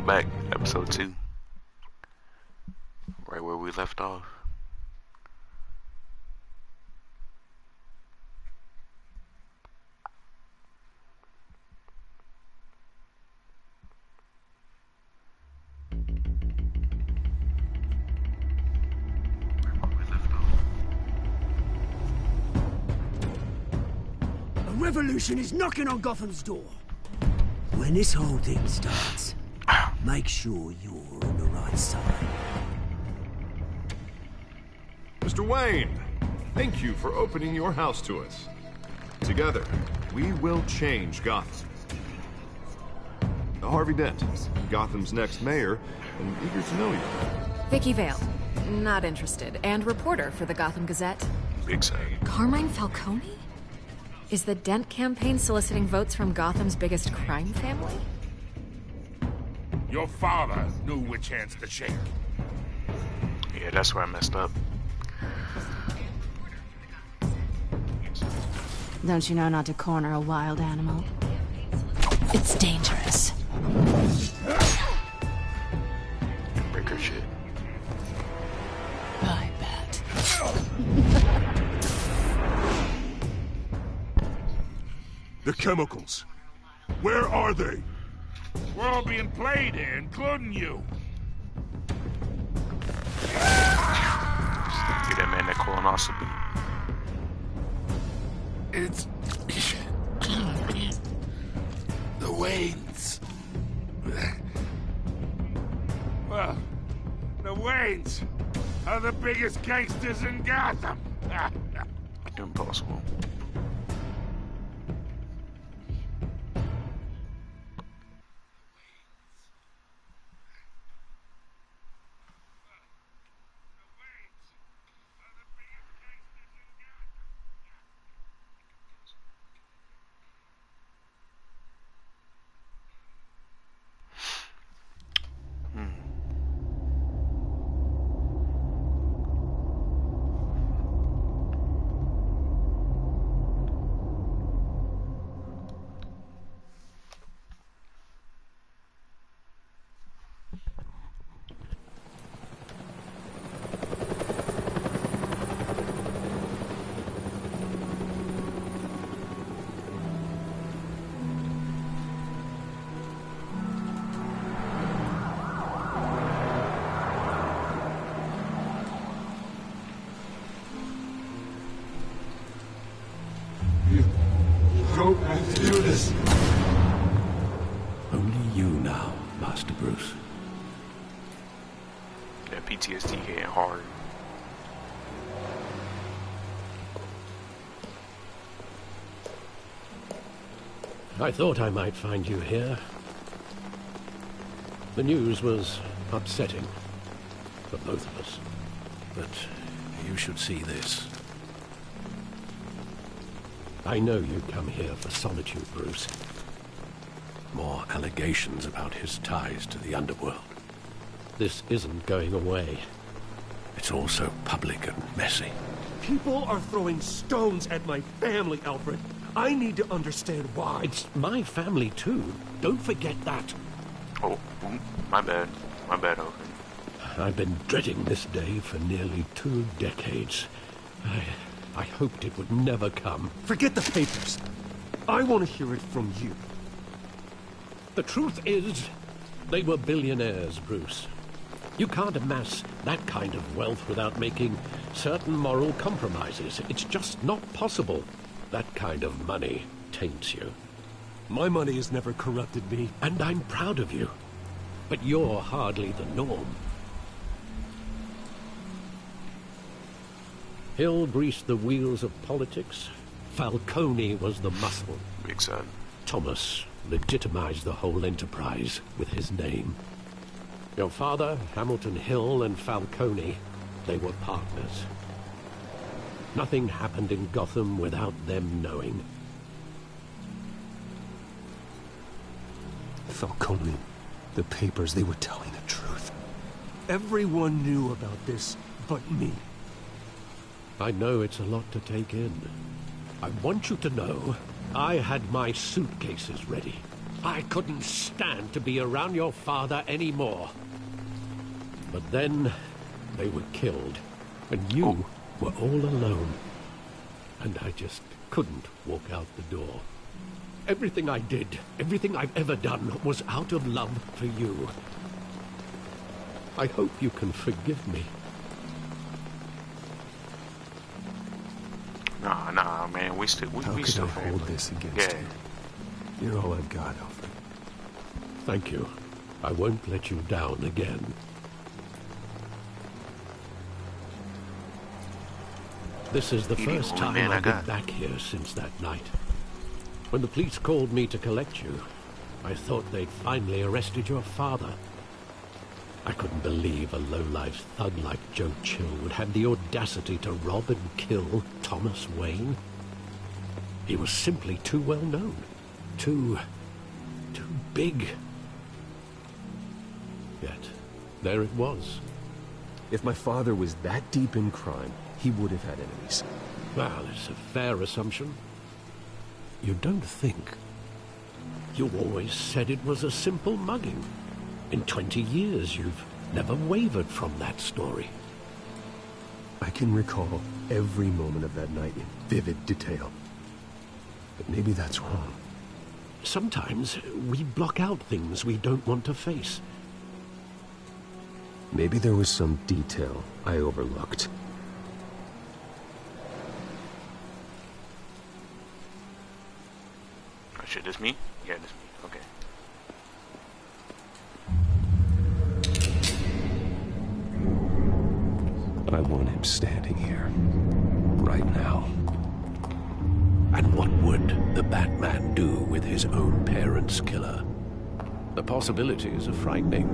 Welcome back, episode 2. Right where we left off. A revolution is knocking on Gotham's door. When this whole thing starts, make sure you're on the right side. Mr. Wayne, thank you for opening your house to us. Together, we will change Gotham. Harvey Dent, Gotham's next mayor, and eager to know you. Vicky Vale, not interested, and reporter for the Gotham Gazette. Big side. Carmine Falcone? Is the Dent campaign soliciting votes from Gotham's biggest crime family? Your father knew which hands to shake. Yeah, that's where I messed up. Don't you know not to corner a wild animal? It's dangerous. Breaker shit. I bet. The chemicals. Where are they? We're all being played here, including you. Get that man that colonoscopy. It's... the Waynes. Well, the Waynes are the biggest gangsters in Gotham. Impossible. Don't have to do this. Only you now, Master Bruce. That PTSD hitting hard. I thought I might find you here. The news was upsetting for both of us. But you should see this. I know you come here for solitude, Bruce. More allegations about his ties to the underworld. This isn't going away. It's all so public and messy. People are throwing stones at my family, Alfred. I need to understand why. It's my family, too. Don't forget that. Oh, my bad. My bad, Alfred. I've been dreading this day for nearly 2 decades. I hoped it would never come. Forget the papers. I want to hear it from you. The truth is, they were billionaires, Bruce. You can't amass that kind of wealth without making certain moral compromises. It's just not possible. That kind of money taints you. My money has never corrupted me. And I'm proud of you. But you're hardly the norm. Hill greased the wheels of politics. Falcone was the muscle. Big side. Thomas legitimized the whole enterprise with his name. Your father, Hamilton Hill, and Falcone, they were partners. Nothing happened in Gotham without them knowing. Falcone, the papers, they were telling the truth. Everyone knew about this but me. I know it's a lot to take in. I want you to know I had my suitcases ready. I couldn't stand to be around your father anymore. But then they were killed, and you were all alone. And I just couldn't walk out the door. Everything I did, everything I've ever done, was out of love for you. I hope you can forgive me. Nah, man. We still How could still I hold family. this against Yeah. you? You're all I've got, Alfred. Thank you. I won't let you down again. This is the You're the first only time man I I've been got. back here since that night. When the police called me to collect you, I thought they'd finally arrested your father. I couldn't believe a low-life thug like Joe Chill would have the audacity to rob and kill Thomas Wayne. He was simply too well known. Too big. Yet, there it was. If my father was that deep in crime, he would have had enemies. Well, it's a fair assumption. You don't think. You always said it was a simple mugging. In 20 years, you've never wavered from that story. I can recall every moment of that night in vivid detail. But maybe that's wrong. Sometimes we block out things we don't want to face. Maybe there was some detail I overlooked. Oh, shit, this me? Yeah, this me. Okay. I want him standing here. Right now. And what would the Batman do with his own parents' killer? The possibilities are frightening.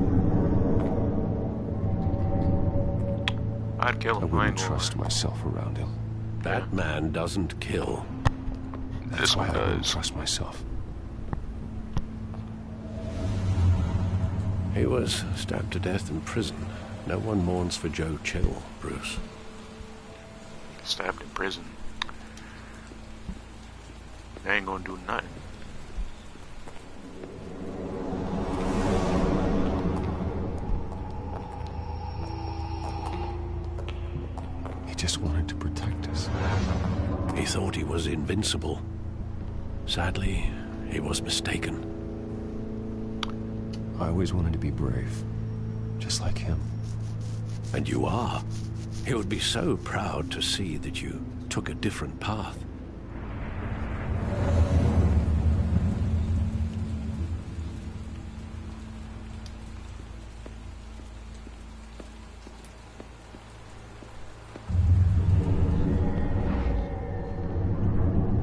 I'd kill I him. wouldn't ain't gonna trust lie. myself around him. Batman doesn't kill. This why one I wouldn't does. trust myself. He was stabbed to death in prison. No one mourns for Joe Chill, Bruce. Stabbed in prison. They ain't gonna do nothing. He just wanted to protect us. He thought he was invincible. Sadly, he was mistaken. I always wanted to be brave. Just like him. And you are. He would be so proud to see that you took a different path.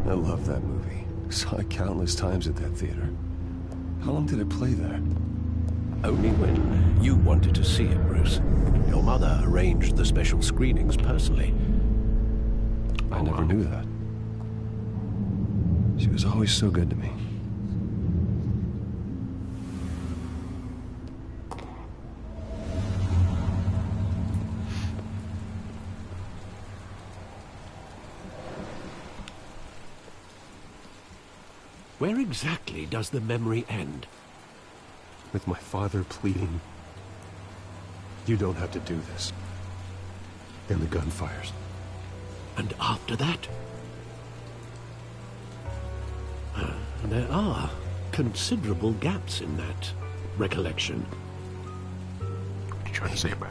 I love that movie. Saw it countless times at that theater. How long did it play there? Only when you wanted to see it, Bruce. Your mother arranged the special screenings personally. I never knew that. She was always so good to me. Where exactly does the memory end? With my father pleading, "You don't have to do this." And the gun fires. And after that? There are considerable gaps in that recollection. What are you trying to say, bro?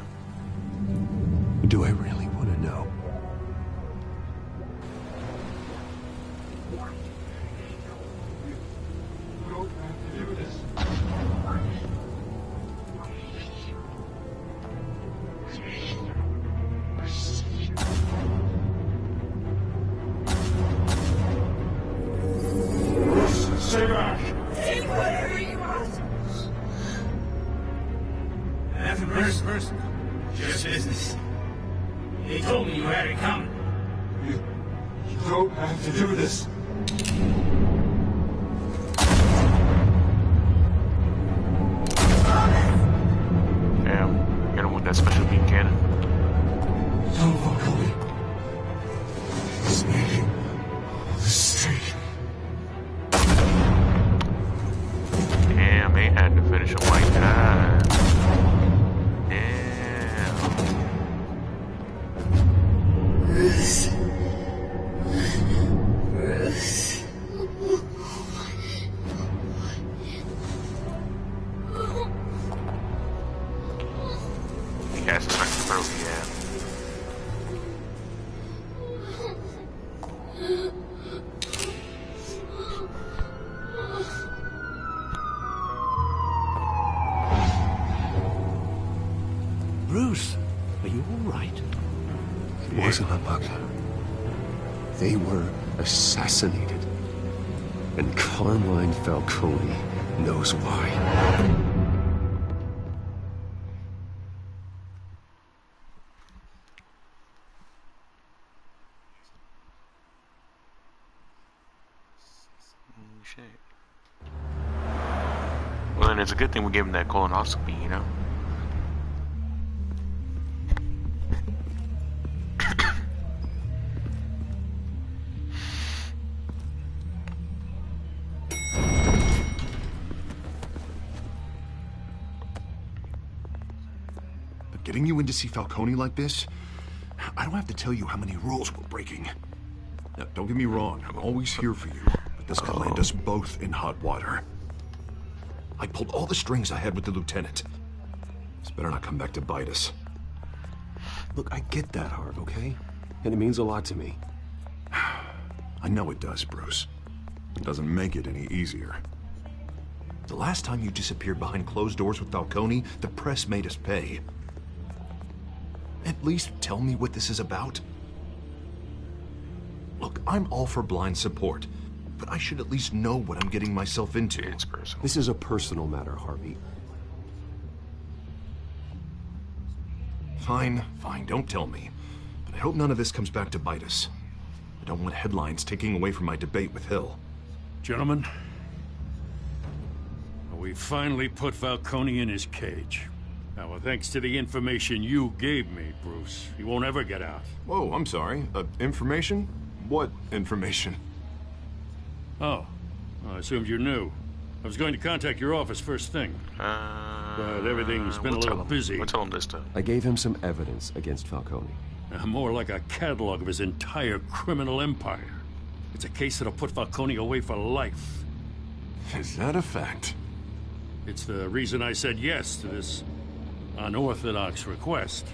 Do I really want to know? Stay back! Take whatever you want. Nothing personal. Just business. They told me you had it coming. You don't have to do this. Damn. Hit him with that special beam cannon. Don't walk away. He's making the street. Bruce, are you all right? It wasn't a bug. They were assassinated. And Carmine Falcone knows why. Shit. Well, then it's a good thing we gave him that colonoscopy, you know? But getting you in to see Falcone like this, I don't have to tell you how many rules we're breaking. Now, don't get me wrong, I'm always here for you, but this could land us both in hot water. I pulled all the strings I had with the lieutenant. This better not come back to bite us. Look, I get that, Harv, okay? And it means a lot to me. I know it does, Bruce. It doesn't make it any easier. The last time you disappeared behind closed doors with Falcone, the press made us pay. At least tell me what this is about. Look, I'm all for blind support, but I should at least know what I'm getting myself into. It's personal. This is a personal matter, Harvey. Fine, don't tell me. But I hope none of this comes back to bite us. I don't want headlines taking away from my debate with Hill. Gentlemen, we finally put Falcone in his cage. Now, well, thanks to the information you gave me, Bruce, he won't ever get out. Whoa, I'm sorry. Information? What information? Oh, I assumed you knew. I was going to contact your office first thing. But everything's been a little busy. We'll tell him this stuff. I gave him some evidence against Falcone. More like a catalog of his entire criminal empire. It's a case that'll put Falcone away for life. Is that a fact? It's the reason I said yes to this unorthodox request.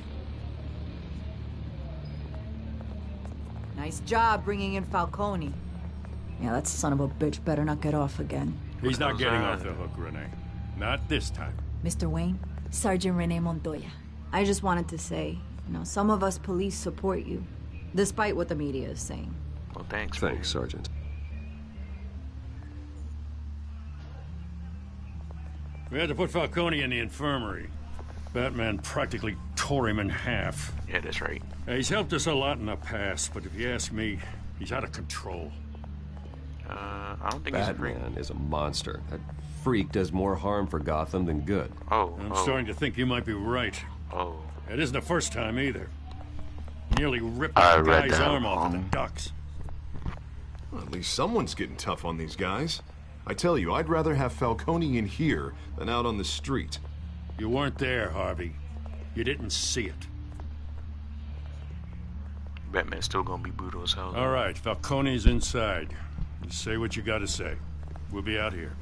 Nice job bringing in Falcone. Yeah, that son of a bitch better not get off again. He's not getting off the hook, Renee. Not this time. Mr. Wayne, Sergeant Renee Montoya. I just wanted to say, some of us police support you, despite what the media is saying. Well, thanks. Thanks, Sergeant. We had to put Falcone in the infirmary. Batman practically tore him in half. Yeah, that's right. He's helped us a lot in the past, but if you ask me, he's out of control. I don't think Batman is a monster. That freak does more harm for Gotham than good. I'm starting to think you might be right. It isn't the first time either. Nearly ripped the guy's arm off in the docks. Well, at least someone's getting tough on these guys. I tell you, I'd rather have Falcone in here than out on the street. You weren't there, Harvey. You didn't see it. Batman's still gonna be brutal as hell. All right, Falcone's inside. You say what you gotta say. We'll be out here.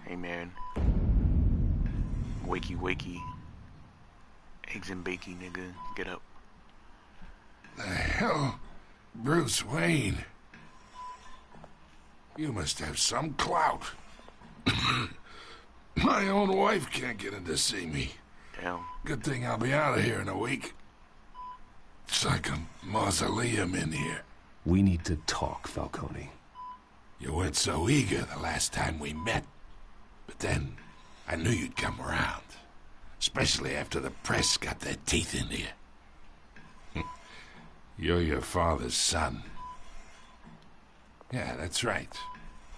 Hey man. Wakey wakey. Eggs and bakey, nigga. Get up. The hell? Bruce Wayne? You must have some clout. My own wife can't get in to see me. Damn. Good thing I'll be out of here in a week. It's like a mausoleum in here. We need to talk, Falcone. You weren't so eager the last time we met. But then, I knew you'd come around. Especially after the press got their teeth into you. You're your father's son. Yeah, that's right.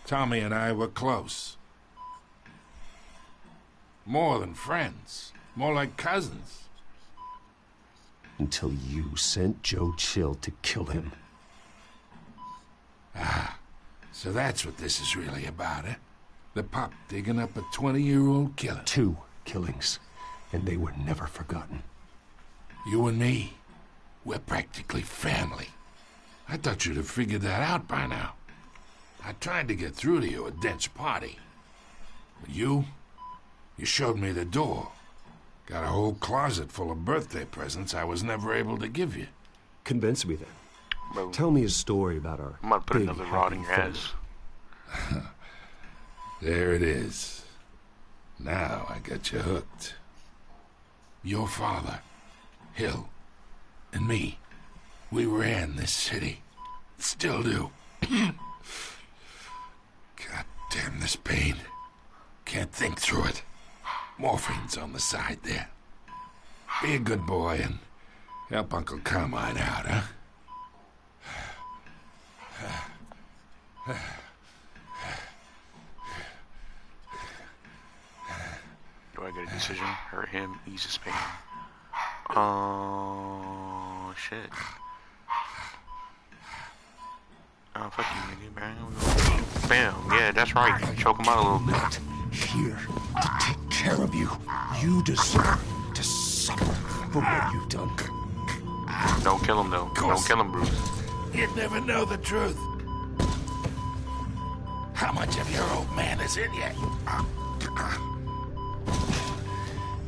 Tommy and I were close. More than friends. More like cousins. Until you sent Joe Chill to kill him. Ah, so that's what this is really about, eh? The pup digging up a 20-year-old killer. 2 killings, and they were never forgotten. You and me, we're practically family. I thought you'd have figured that out by now. I tried to get through to you at Dent's party. But you showed me the door. Got a whole closet full of birthday presents I was never able to give you. Convince me then. Bro, Tell me a story about our I'm about to put big, another rod in your happy ass. There it is. Now I got you hooked. Your father, Hill, and me, we ran this city. Still do. God damn this pain. Can't think through it. Morphine's on the side there. Be a good boy and help Uncle Carmine out, huh? Do I get a decision? Hurt him, ease his pain. Oh, shit. Oh, fuck you, nigga, man. Bam. Yeah, that's right. Choke him out a little bit. Here to take care of you. You deserve to suffer for what you've done. Don't kill him, though. Don't kill him, Bruce. You'd never know the truth. How much of your old man is in you?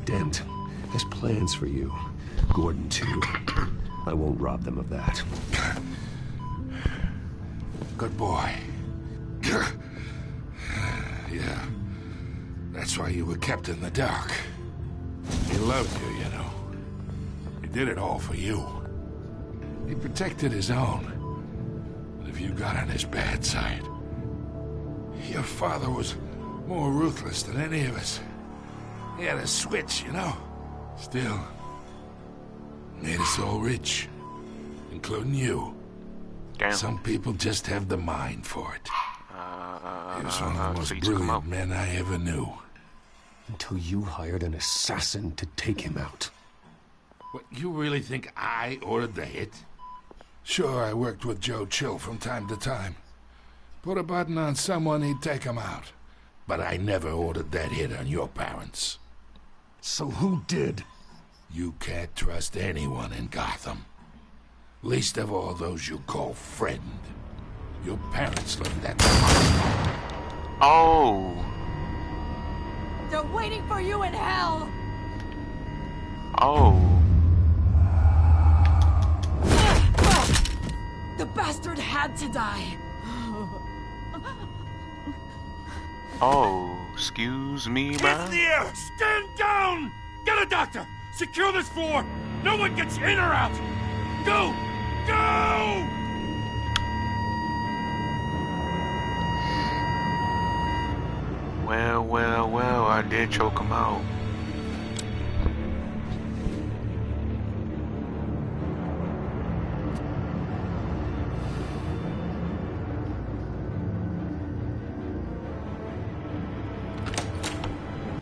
Dent has plans for you. Gordon, too. I won't rob them of that. Good boy. Yeah. That's why you were kept in the dark. He loved you, you know. He did it all for you. He protected his own. But if you got on his bad side, your father was more ruthless than any of us. He had a switch, you know. Still, made us all rich, including you. Damn. Some people just have the mind for it. He was one of the most so you took him brilliant out. men I ever knew. Until you hired an assassin to take him out. What, you really think I ordered the hit? Sure, I worked with Joe Chill from time to time. Put a button on someone, he'd take him out. But I never ordered that hit on your parents. So who did? You can't trust anyone in Gotham. Least of all those you call friend. Your parents learned that. Oh. They're waiting for you in hell! Oh. The bastard had to die. Oh. Excuse me, Get in man. the air! Stand down! Get a doctor! Secure this floor! No one gets in or out! Go! Go! Well, well, well, I did choke him out.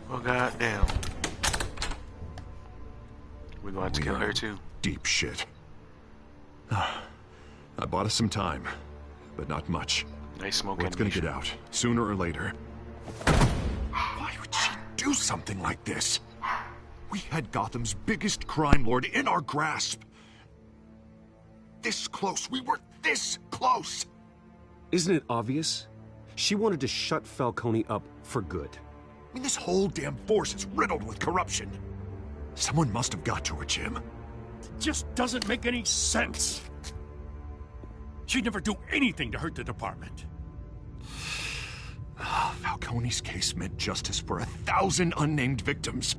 Well, goddamn. We're gonna have to kill her too. Deep shit. I bought us some time, but not much. Nice smoke Word's gonna animation. get out, sooner or later. Why would she do something like this? We had Gotham's biggest crime lord in our grasp. This close. We were this close. Isn't it obvious? She wanted to shut Falcone up for good. I mean, this whole damn force is riddled with corruption. Someone must have got to her, Jim. Just doesn't make any sense. She'd never do anything to hurt the department. Falcone's case meant justice for 1,000 unnamed victims.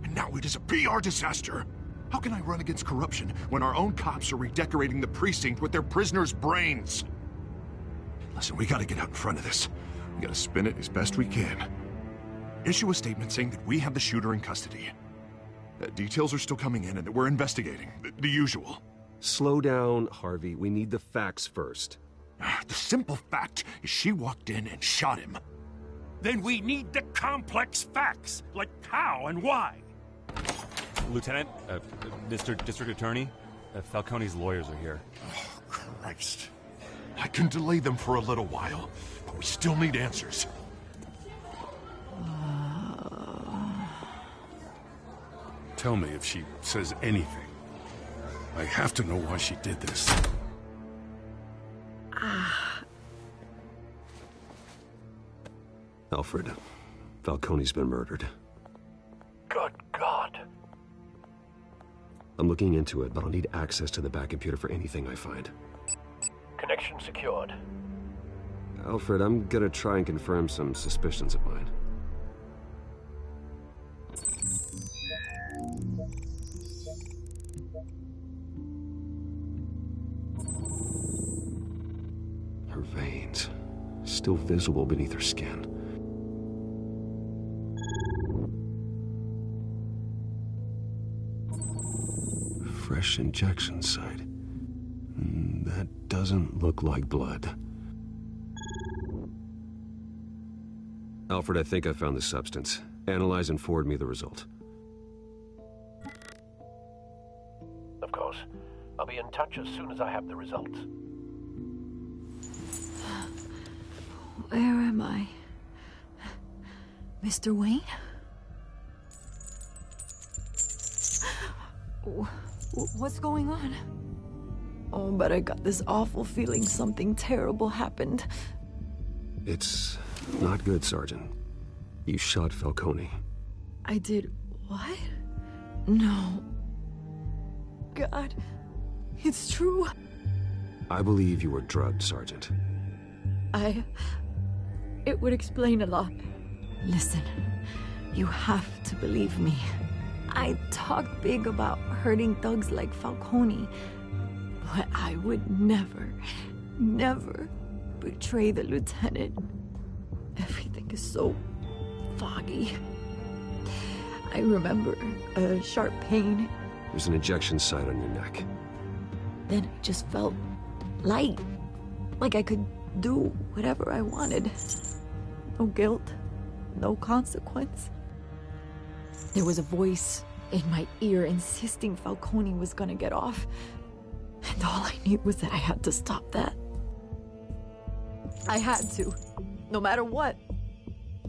And now it is a PR disaster. How can I run against corruption when our own cops are redecorating the precinct with their prisoners' brains? Listen, we gotta get out in front of this. We gotta spin it as best we can. Issue a statement saying that we have the shooter in custody. Details are still coming in and that we're investigating. The usual. Slow down, Harvey. We need the facts first. The simple fact is she walked in and shot him. Then we need the complex facts, like how and why. Lieutenant, Mr. District Attorney, Falcone's lawyers are here. Oh, Christ. I can delay them for a little while, but we still need answers. Tell me if she says anything. I have to know why she did this. Alfred, Falcone's been murdered. Good God. I'm looking into it, but I'll need access to the back computer for anything I find. Connection secured. Alfred, I'm gonna try and confirm some suspicions of mine. Her veins, still visible beneath her skin. Fresh injection site. That doesn't look like blood. Alfred, I think I found the substance. Analyze and forward me the result. Of course. I'll be in touch as soon as I have the results. Where am I? Mr. Wayne? What's going on? Oh, but I got this awful feeling something terrible happened. It's not good, Sergeant. You shot Falcone. I did what? No. God, it's true. I believe you were drugged, Sergeant. It would explain a lot. Listen, you have to believe me. I talked big about hurting thugs like Falcone, but I would never betray the lieutenant. Everything is so foggy. I remember a sharp pain. There's an injection site on your neck. Then I just felt light, like I could do whatever I wanted. No guilt, no consequence. There was a voice in my ear insisting Falcone was gonna get off. And all I knew was that I had to stop that. I had to, no matter what.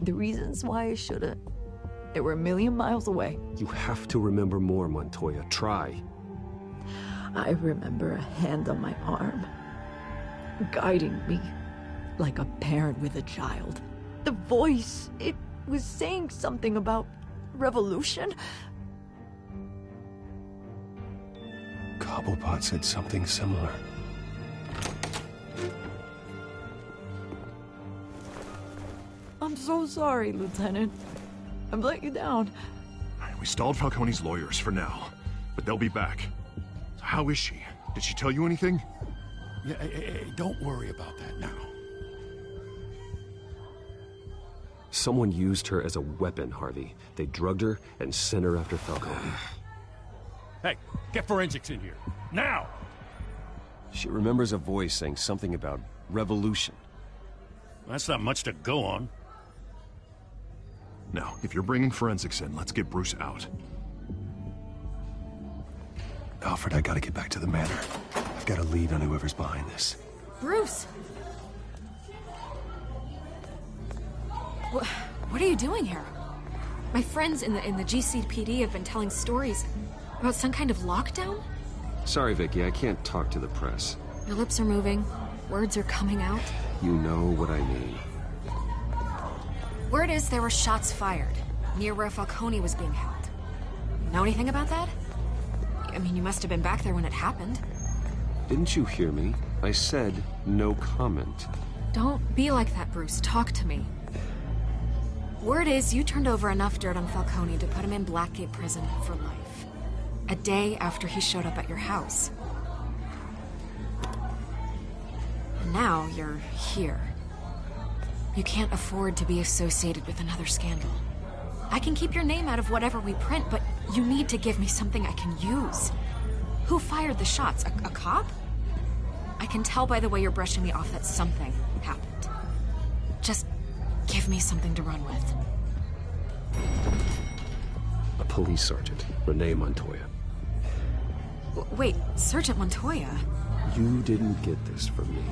The reasons why I shouldn't, they were a million miles away. You have to remember more, Montoya. Try. I remember a hand on my arm, guiding me like a parent with a child. The voice, it was saying something about revolution. Cobblepot said something similar. I'm so sorry, Lieutenant. I've let you down. We stalled Falcone's lawyers for now, but they'll be back. So how is she? Did she tell you anything? Yeah, hey, don't worry about that now. Someone used her as a weapon, Harvey. They drugged her and sent her after Falcone. Hey, get forensics in here. Now! She remembers a voice saying something about revolution. That's not much to go on. Now, if you're bringing forensics in, let's get Bruce out. Alfred, I gotta get back to the manor. I've got a lead on whoever's behind this. Bruce! What are you doing here? My friends in the GCPD have been telling stories about some kind of lockdown? Sorry, Vicky, I can't talk to the press. Your lips are moving. Words are coming out. You know what I mean. Word is there were shots fired near where Falcone was being held. Know anything about that? I mean, you must have been back there when it happened. Didn't you hear me? I said no comment. Don't be like that, Bruce. Talk to me. Word is you turned over enough dirt on Falcone to put him in Blackgate Prison for life. A day after he showed up at your house. And now you're here. You can't afford to be associated with another scandal. I can keep your name out of whatever we print, but you need to give me something I can use. Who fired the shots? A cop? I can tell by the way you're brushing me off that something happened. Just give me something to run with. A police sergeant, Renee Montoya. Wait, Sergeant Montoya? You didn't get this from me.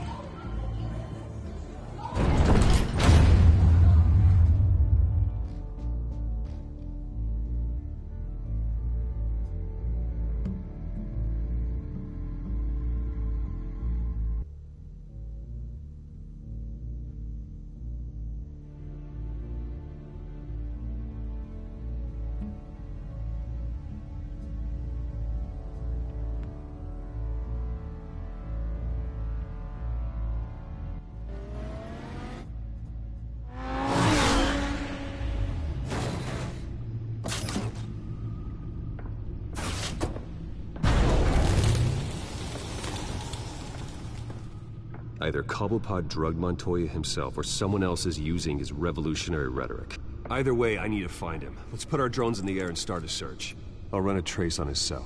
Either Cobblepot drugged Montoya himself, or someone else is using his revolutionary rhetoric. Either way, I need to find him. Let's put our drones in the air and start a search. I'll run a trace on his cell.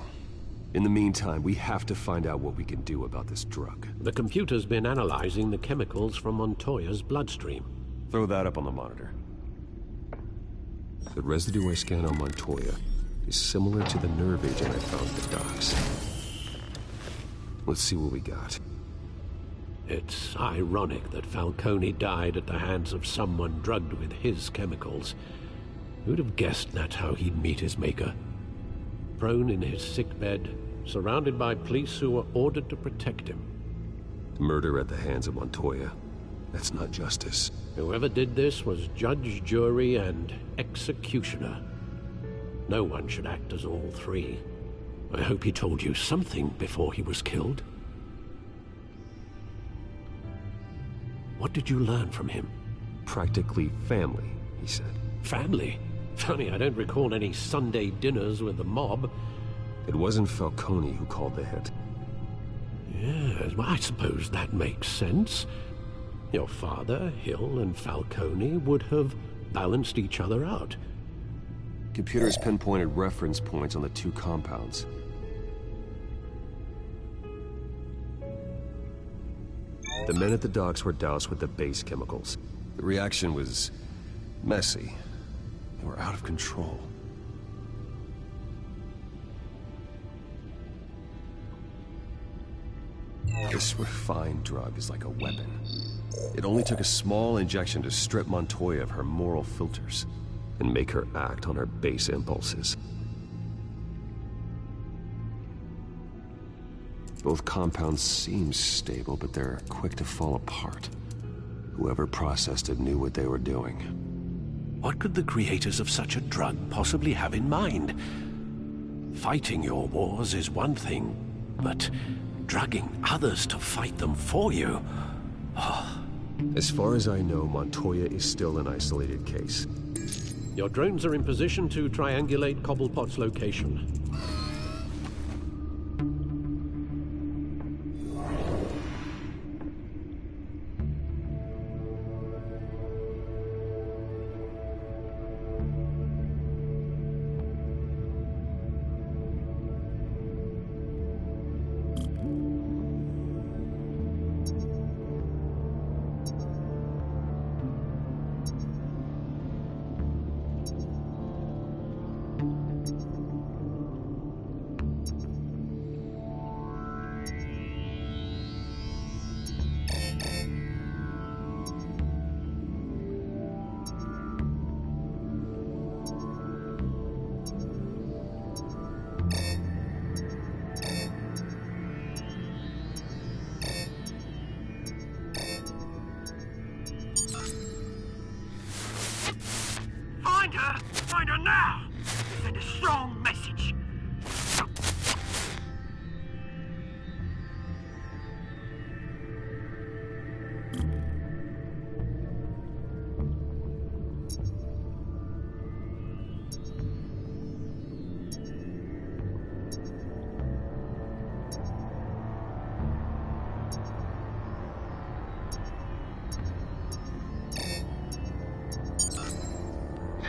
In the meantime, we have to find out what we can do about this drug. The computer's been analyzing the chemicals from Montoya's bloodstream. Throw that up on the monitor. The residue I scan on Montoya is similar to the nerve agent I found at the docks. Let's see what we got. It's ironic that Falcone died at the hands of someone drugged with his chemicals. Who'd have guessed that's how he'd meet his maker? Prone in his sickbed, surrounded by police who were ordered to protect him. Murder at the hands of Montoya. That's not justice. Whoever did this was judge, jury, and executioner. No one should act as all three. I hope he told you something before he was killed. What did you learn from him? Practically family, he said. Family? Funny, I don't recall any Sunday dinners with the mob. It wasn't Falcone who called the hit. Yes, well, I suppose that makes sense. Your father, Hill, and Falcone would have balanced each other out. Computers pinpointed reference points on the two compounds. The men at the docks were doused with the base chemicals. The reaction was messy. They were out of control. This refined drug is like a weapon. It only took a small injection to strip Montoya of her moral filters and make her act on her base impulses. Both compounds seem stable, but they're quick to fall apart. Whoever processed it knew what they were doing. What could the creators of such a drug possibly have in mind? Fighting your wars is one thing, but drugging others to fight them for you? Oh. As far as I know, Montoya is still an isolated case. Your drones are in position to triangulate Cobblepot's location. Find her now! Send a strong message.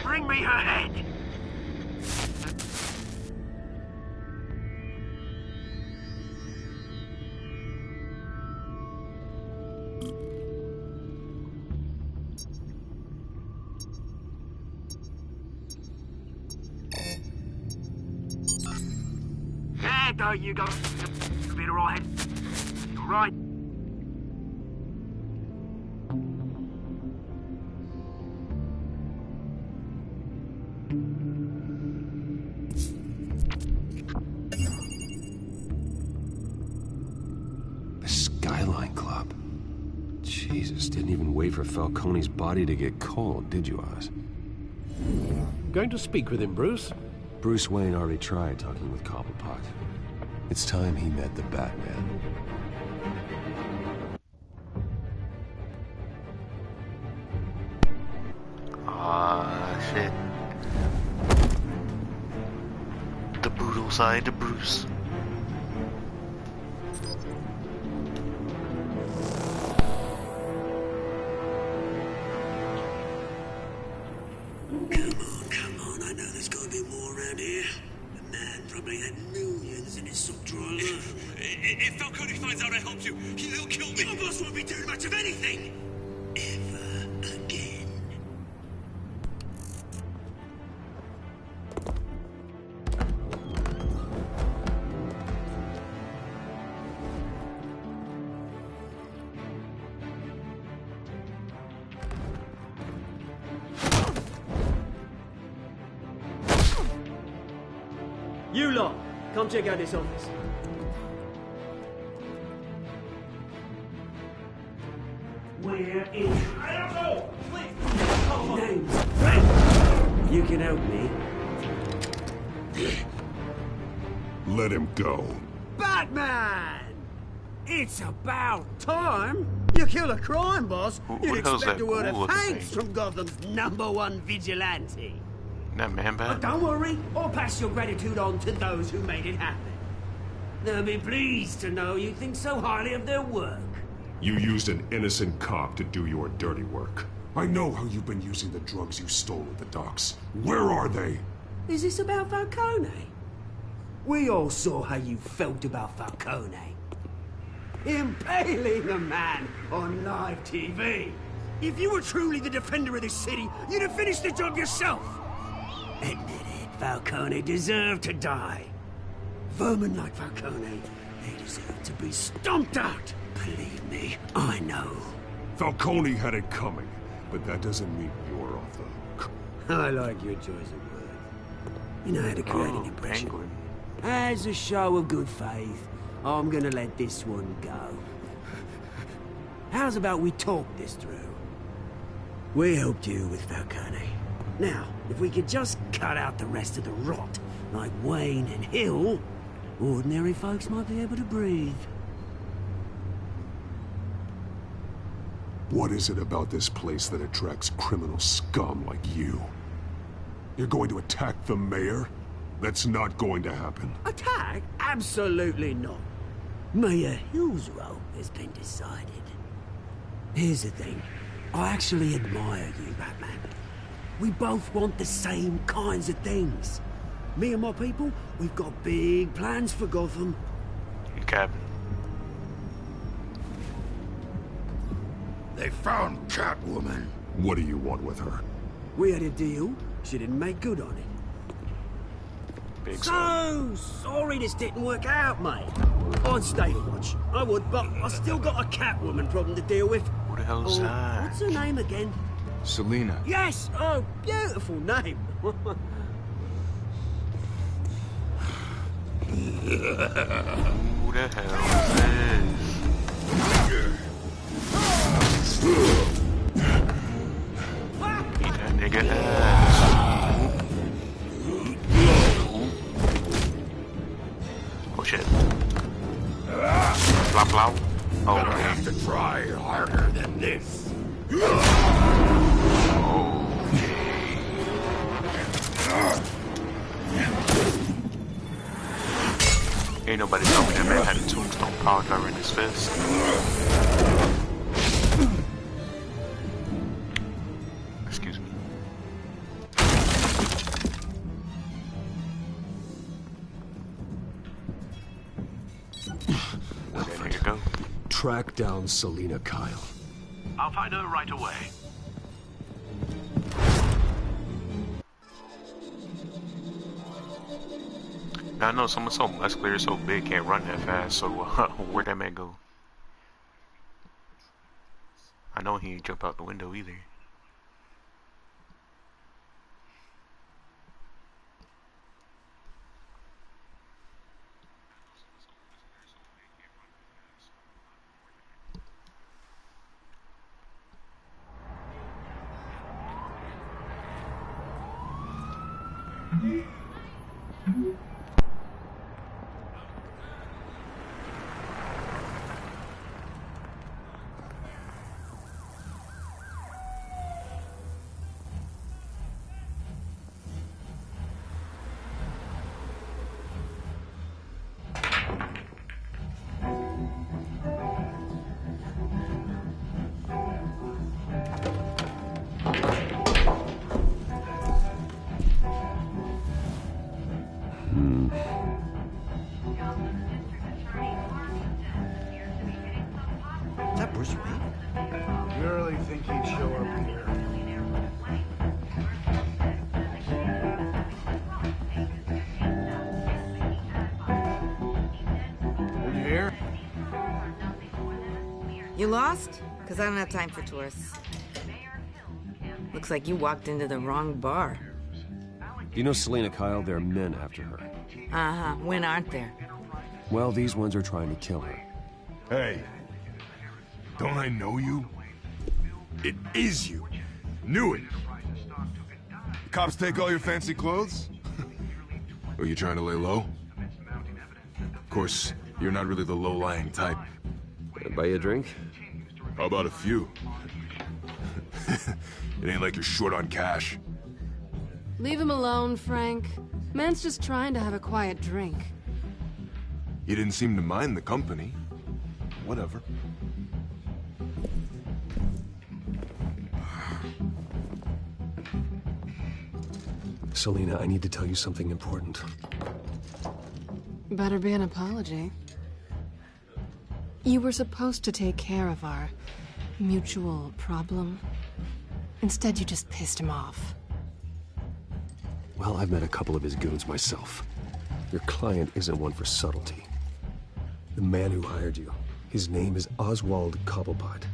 Bring me her head! There you go. Be all right. All right. The Skyline Club. Jesus, didn't even wait for Falcone's body to get cold, did you, Oz? Going to speak with him, Bruce? Bruce Wayne already tried talking with Cobblepot. It's time he met the Batman. Shit. The brutal side to Bruce. around here. The man probably had millions in his sock drawer alone. If Falcone finds out I helped you, he'll kill me. Your boss won't be doing much of anything. Ever again. You lot, come check out this office. Where is... I don't know! Please! Name's you can help me. Let him go. Batman! It's about time. You kill a crime boss, you'd expect a word of thanks from Gotham's #1 vigilante. That man bad? But don't worry, I'll pass your gratitude on to those who made it happen. They'll be pleased to know you think so highly of their work. You used an innocent cop to do your dirty work. I know how you've been using the drugs you stole at the docks. Where are they? Is this about Falcone? We all saw how you felt about Falcone. Impaling a man on live TV. If you were truly the defender of this city, you'd have finished the job yourself. Admit it, Falcone deserved to die. Vermin like Falcone, they deserve to be stomped out. Believe me, I know. Falcone had it coming, but that doesn't mean you're off the hook. I like your choice of words. You know how to create an impression. Penguin. As a show of good faith, I'm gonna let this one go. How's about we talk this through? We helped you with Falcone. Now, if we could just cut out the rest of the rot, like Wayne and Hill, ordinary folks might be able to breathe. What is it about this place that attracts criminal scum like you? You're going to attack the mayor? That's not going to happen. Attack? Absolutely not. Mayor Hill's role has been decided. Here's the thing. I actually admire you, Batman. We both want the same kinds of things. Me and my people, we've got big plans for Gotham. Captain. They found Catwoman. What do you want with her? We had a deal. She didn't make good on it. Big so sorry this didn't work out, mate. I'd stay to watch. I would, but I still got a Catwoman problem to deal with. Who the hell's that? What's her name again? Selina. Yes! Oh, beautiful name. Who the hell is this? Beat that nigga ass. Oh shit. Flop flop. Oh, Gonna have to try harder than this. Ain't nobody told me that man had a tombstone powder in his fist. Excuse me. Where'd that nigga go? Track down Selina Kyle. I'll find her right away. Now, I know someone so muscular, so big, can't run that fast, so where'd that man go? I know he ain't jump out the window either. You lost? Because I don't have time for tourists. Looks like you walked into the wrong bar. You know Selena Kyle? There are men after her. Uh-huh. When aren't there? Well, these ones are trying to kill her. Hey. Don't I know you? It is you. Knew it. The cops take all your fancy clothes? Are you trying to lay low? Of course, you're not really the low-lying type. Buy you a drink? How about a few? It ain't like you're short on cash. Leave him alone, Frank. Man's just trying to have a quiet drink. You didn't seem to mind the company. Whatever. Selena, I need to tell you something important. Better be an apology. You were supposed to take care of our mutual problem. Instead, you just pissed him off. Well, I've met a couple of his goons myself. Your client isn't one for subtlety. The man who hired you, his name is Oswald Cobblepot.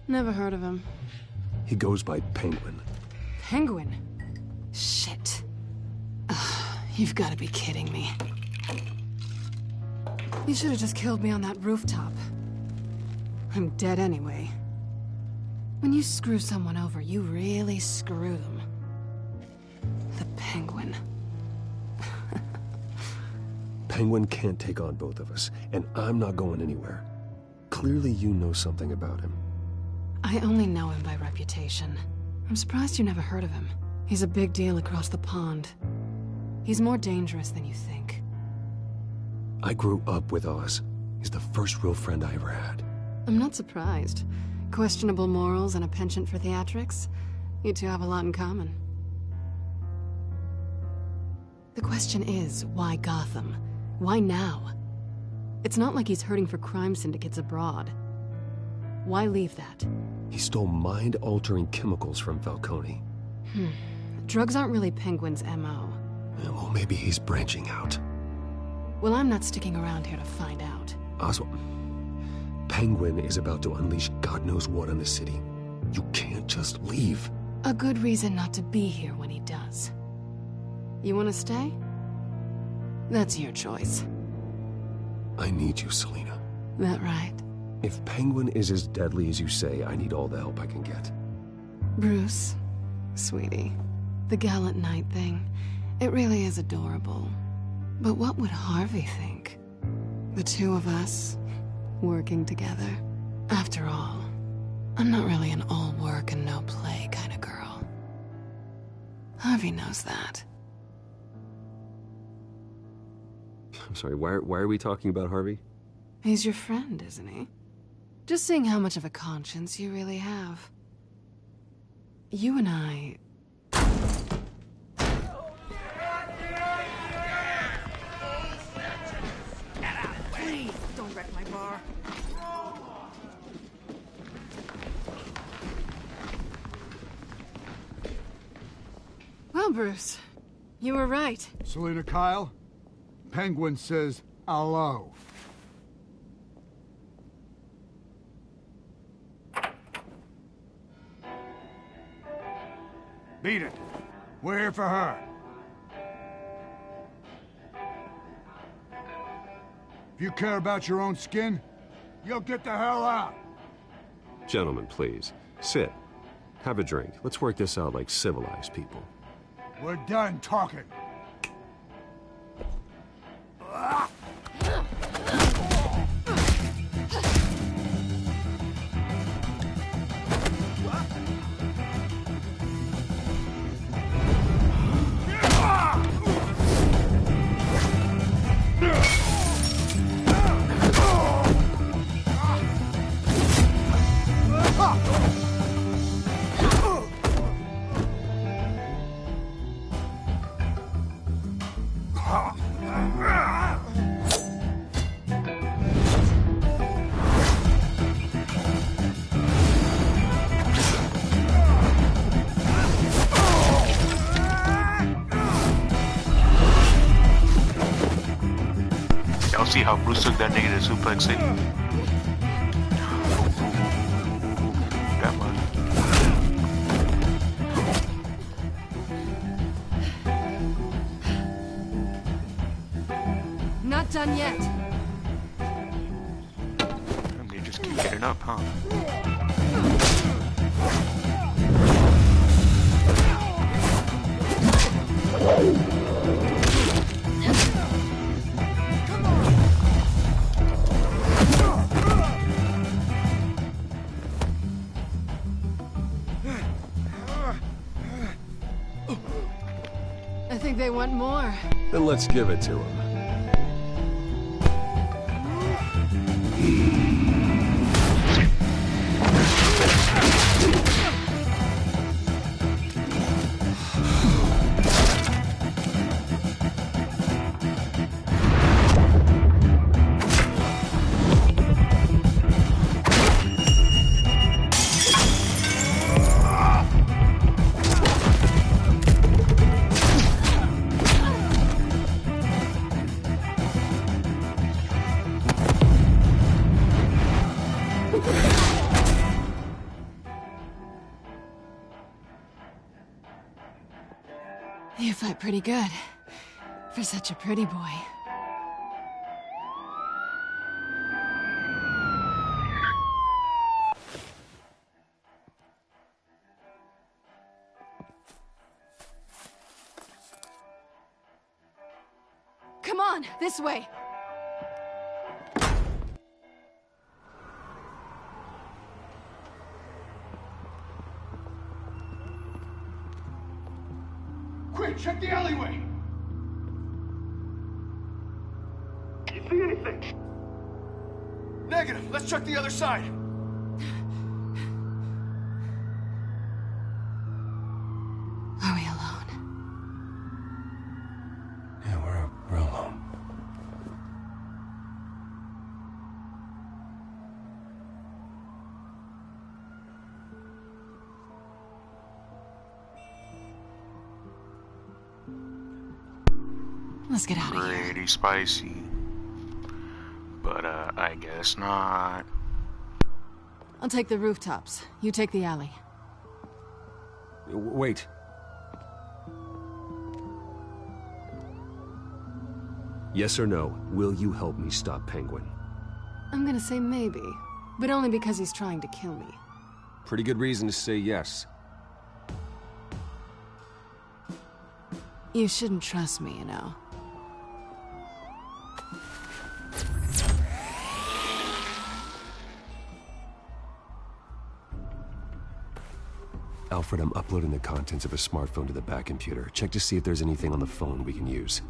Never heard of him. He goes by Penguin. Penguin? Shit. Ugh, you've got to be kidding me. You should have just killed me on that rooftop. I'm dead anyway. When you screw someone over, you really screw them. The Penguin. Penguin can't take on both of us, and I'm not going anywhere. Clearly you know something about him. I only know him by reputation. I'm surprised you never heard of him. He's a big deal across the pond. He's more dangerous than you think. I grew up with Oz. He's the first real friend I ever had. I'm not surprised. Questionable morals and a penchant for theatrics. You two have a lot in common. The question is, why Gotham? Why now? It's not like he's hurting for crime syndicates abroad. Why leave that? He stole mind-altering chemicals from Falcone. Drugs aren't really Penguin's M.O. Well, maybe he's branching out. Well, I'm not sticking around here to find out. Oswald, Penguin is about to unleash God knows what on the city. You can't just leave. A good reason not to be here when he does. You want to stay? That's your choice. I need you, Selena. That right? If Penguin is as deadly as you say, I need all the help I can get. Bruce, sweetie, the gallant knight thing, it really is adorable. But what would Harvey think? The two of us, working together. After all, I'm not really an all work and no play kind of girl. Harvey knows that. I'm sorry, why are we talking about Harvey? He's your friend, isn't he? Just seeing how much of a conscience you really have. You and I... Please, don't wreck my bar. Well, Bruce, you were right. Selena Kyle, Penguin says hello. Beat it. We're here for her. If you care about your own skin, you'll get the hell out. Gentlemen, please. Sit. Have a drink. Let's work this out like civilized people. We're done talking. Y'all see how Bruce took that nigga to Suplex City? not done yet. And they just keep getting up, huh? I think they want more. Then let's give it to them. You fight pretty good. For such a pretty boy. Come on, this way. Quick, check the alleyway! You see anything? Negative. Let's check the other side. Are we alone? Yeah, we're alone. Let's get out of here. Pretty spicy. But, I guess not. I'll take the rooftops. You take the alley. Wait. Yes or no, will you help me stop Penguin? I'm gonna say maybe, but only because he's trying to kill me. Pretty good reason to say yes. You shouldn't trust me, you know. Alfred, I'm uploading the contents of a smartphone to the back computer. Check to see if there's anything on the phone we can use.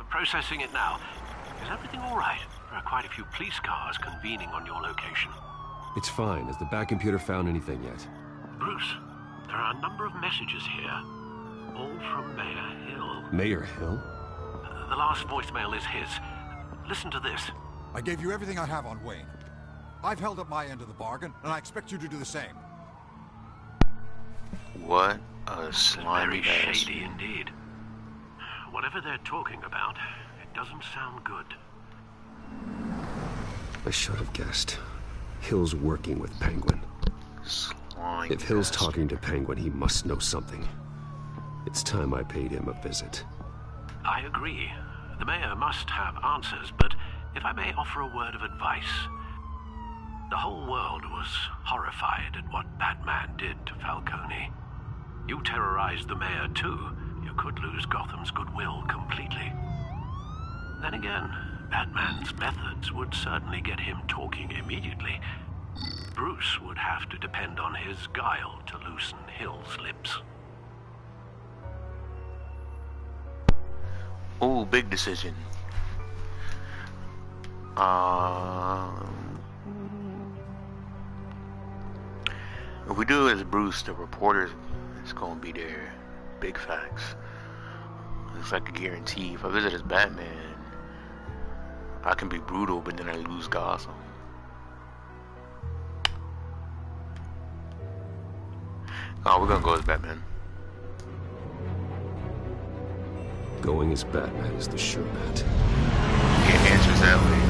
Processing it now. Is everything all right? There are quite a few police cars convening on your location. It's fine. Has the back computer found anything yet? Bruce, there are a number of messages here, all from Mayor Hill. Mayor Hill? The last voicemail is his. Listen to this. I gave you everything I have on Wayne. I've held up my end of the bargain, and I expect you to do the same. What a slimy Very ass. shady indeed. Whatever they're talking about, it doesn't sound good. I should have guessed. Hill's working with Penguin. Slimy If Hill's bastard. talking to Penguin, he must know something. It's time I paid him a visit. I agree. The mayor must have answers, but if I may offer a word of advice. The whole world was horrified at what Batman did to Falcone. You terrorized the mayor too. You could lose Gotham's goodwill completely. Then again, Batman's methods would certainly get him talking immediately. Bruce would have to depend on his guile to loosen Hill's lips. Ooh, big decision. If we do it as Bruce, the reporters is gonna be there. Big facts. It's like a guarantee. If I visit as Batman, I can be brutal, but then I lose Gotham. Oh, we're gonna go as Batman. Going as Batman is the sure bet. Yeah, answers that way.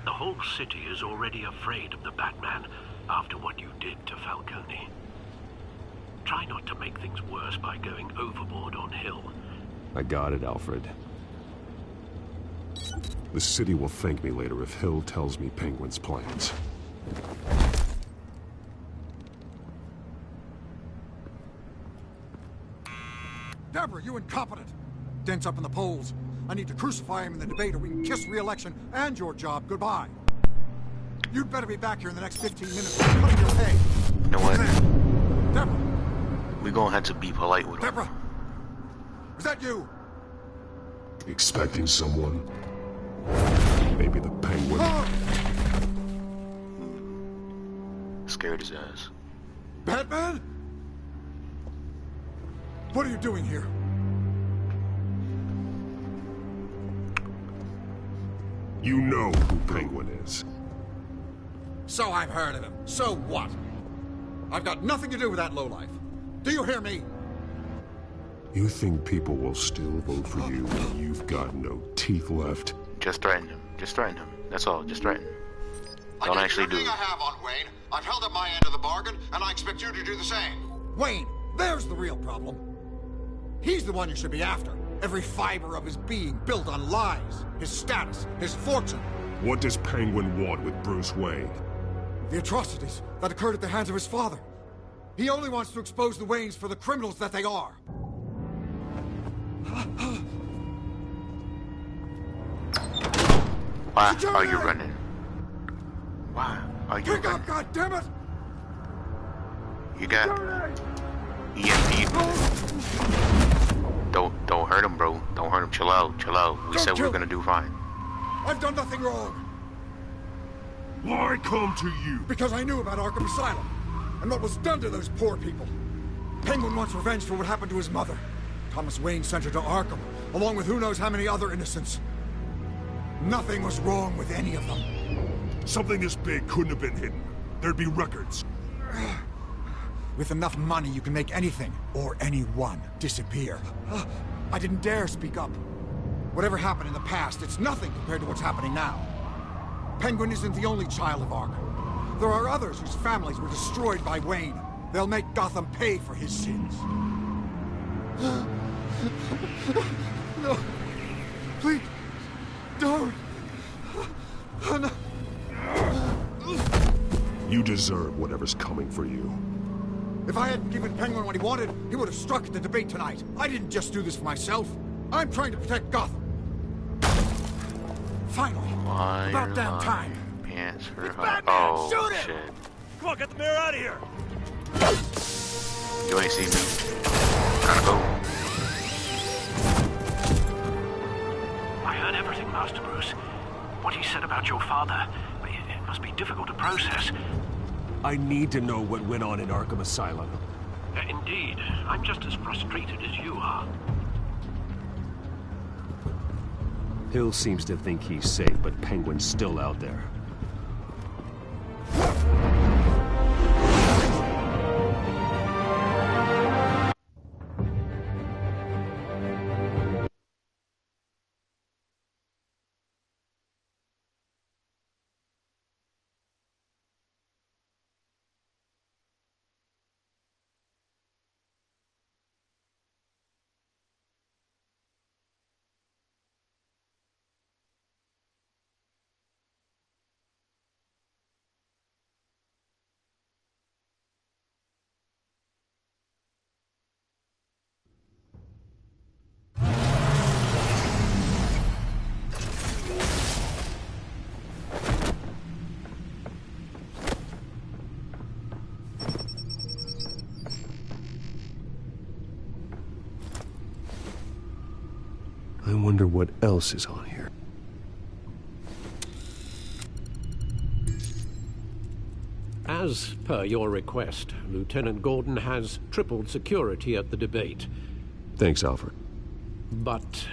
The whole city is already afraid of the Batman after what you did to Falcone. Try not to make things worse by going overboard on Hill. I got it, Alfred. The city will thank me later if Hill tells me Penguin's plans. Deborah, you incompetent! Dent's up in the polls. I need to crucify him in the debate or we can kiss re-election and your job goodbye. You'd better be back here in the next 15 minutes or cutting your pay. You know what? Deborah! We're gonna have to be polite with him. Deborah! Is that you? Expecting someone? Maybe the Penguin. Scared his ass. Batman? What are you doing here? You know who Penguin is. So I've heard of him. So what? I've got nothing to do with that lowlife. Do you hear me? You think people will still vote for you when you've got no teeth left? Just threaten him. Just threaten him. That's all. Just threaten. Don't actually do it. I have on Wayne. I've held up my end of the bargain, and I expect you to do the same. Wayne, there's the real problem. He's the one you should be after. Every fiber of his being built on lies, his status, his fortune. What does Penguin want with Bruce Wayne? The atrocities that occurred at the hands of his father. He only wants to expose the Waynes for the criminals that they are. Why are you running? Why are you running? running? God damn it! You got EMP. Don't hurt him, bro. Don't hurt him. Chill out. Chill out. We said we were gonna do fine. I've done nothing wrong. Why come to you? Because I knew about Arkham Asylum and what was done to those poor people. Penguin wants revenge for what happened to his mother. Thomas Wayne sent her to Arkham, along with who knows how many other innocents. Nothing was wrong with any of them. Something this big couldn't have been hidden. There'd be records. With enough money, you can make anything, or anyone, disappear. I didn't dare speak up. Whatever happened in the past, it's nothing compared to what's happening now. Penguin isn't the only child of Arkham. There are others whose families were destroyed by Wayne. They'll make Gotham pay for his sins. No. Please. Don't. No. You deserve whatever's coming for you. If I hadn't given Penguin what he wanted, he would have struck at the debate tonight. I didn't just do this for myself. I'm trying to protect Gotham. Finally. About damn time. Pants for It's Batman! Oh, Shoot him! shit. Come on, get the mayor out of here! You ain't seen me. Gotta go. I heard everything, Master Bruce. What he said about your father. It must be difficult to process. I need to know what went on in Arkham Asylum. Indeed. I'm just as frustrated as you are. Hill seems to think he's safe, but Penguin's still out there. I wonder what else is on here. As per your request, Lieutenant Gordon has tripled security at the debate. Thanks, Alfred. But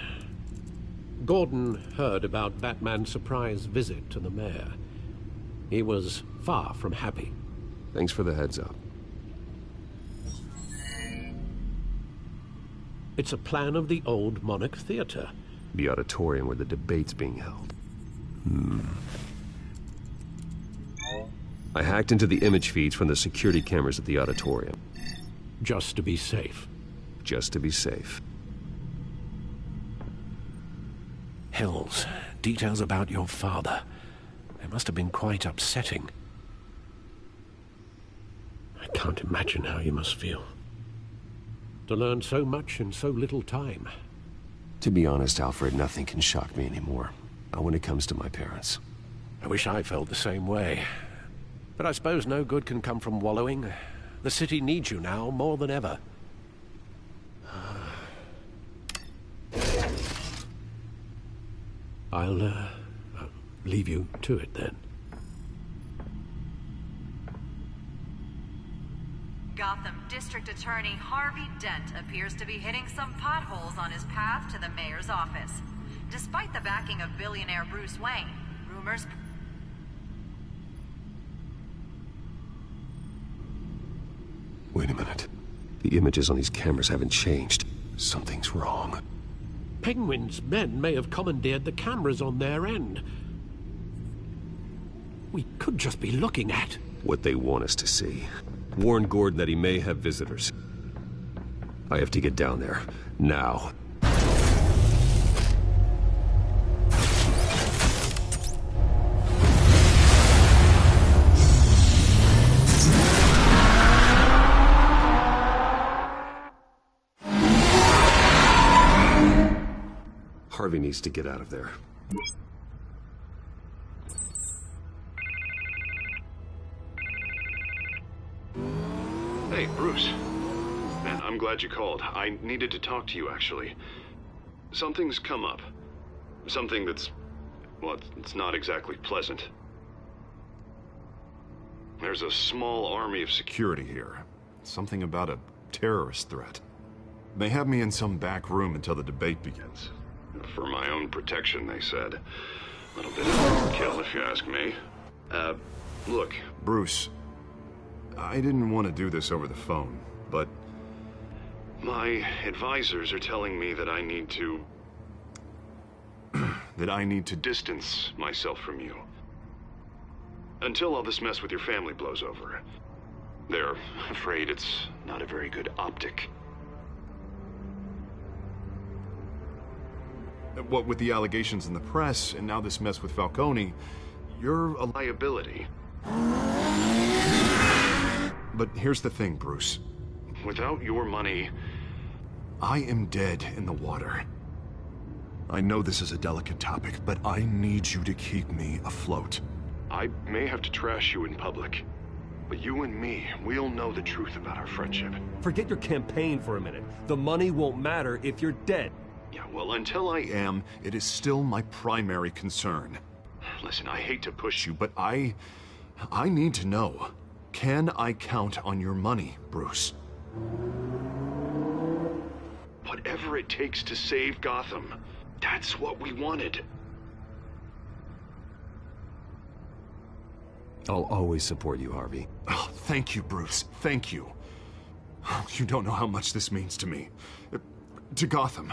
Gordon heard about Batman's surprise visit to the mayor. He was far from happy. Thanks for the heads up. It's a plan of the old Monarch Theater. The auditorium where the debate's being held. I hacked into the image feeds from the security cameras at the auditorium. Just to be safe. Just to be safe. Hells, details about your father. They must have been quite upsetting. I can't imagine how you must feel. To learn so much in so little time. To be honest, Alfred, nothing can shock me anymore. Not when it comes to my parents. I wish I felt the same way. But I suppose no good can come from wallowing. The city needs you now more than ever. I'll leave you to it then. Gotham District Attorney Harvey Dent appears to be hitting some potholes on his path to the mayor's office. Despite the backing of billionaire Bruce Wayne, rumors... Wait a minute. The images on these cameras haven't changed. Something's wrong. Penguin's men may have commandeered the cameras on their end. We could just be looking at... what they want us to see. Warn Gordon that he may have visitors. I have to get down there. Now. Harvey needs to get out of there. Hey, Bruce. Man, I'm glad you called. I needed to talk to you, actually. Something's come up. Something that's... well, it's not exactly pleasant. There's a small army of security here. Something about a terrorist threat. They have me in some back room until the debate begins. For my own protection, they said. A little bit of overkill, if you ask me. Look. Bruce, I didn't want to do this over the phone, but... my advisors are telling me that I need to... that I need to distance myself from you. Until all this mess with your family blows over. They're afraid it's not a very good optic. What with the allegations in the press, and now this mess with Falcone, you're a liability. But here's the thing, Bruce. Without your money... I am dead in the water. I know this is a delicate topic, but I need you to keep me afloat. I may have to trash you in public, but you and me, we'll know the truth about our friendship. Forget your campaign for a minute. The money won't matter if you're dead. Yeah, well, until I am, it is still my primary concern. Listen, I hate to push you, but I need to know. Can I count on your money, Bruce? Whatever it takes to save Gotham. That's what we wanted. I'll always support you, Harvey. Oh, thank you, Bruce. Thank you. You don't know how much this means to me. To Gotham.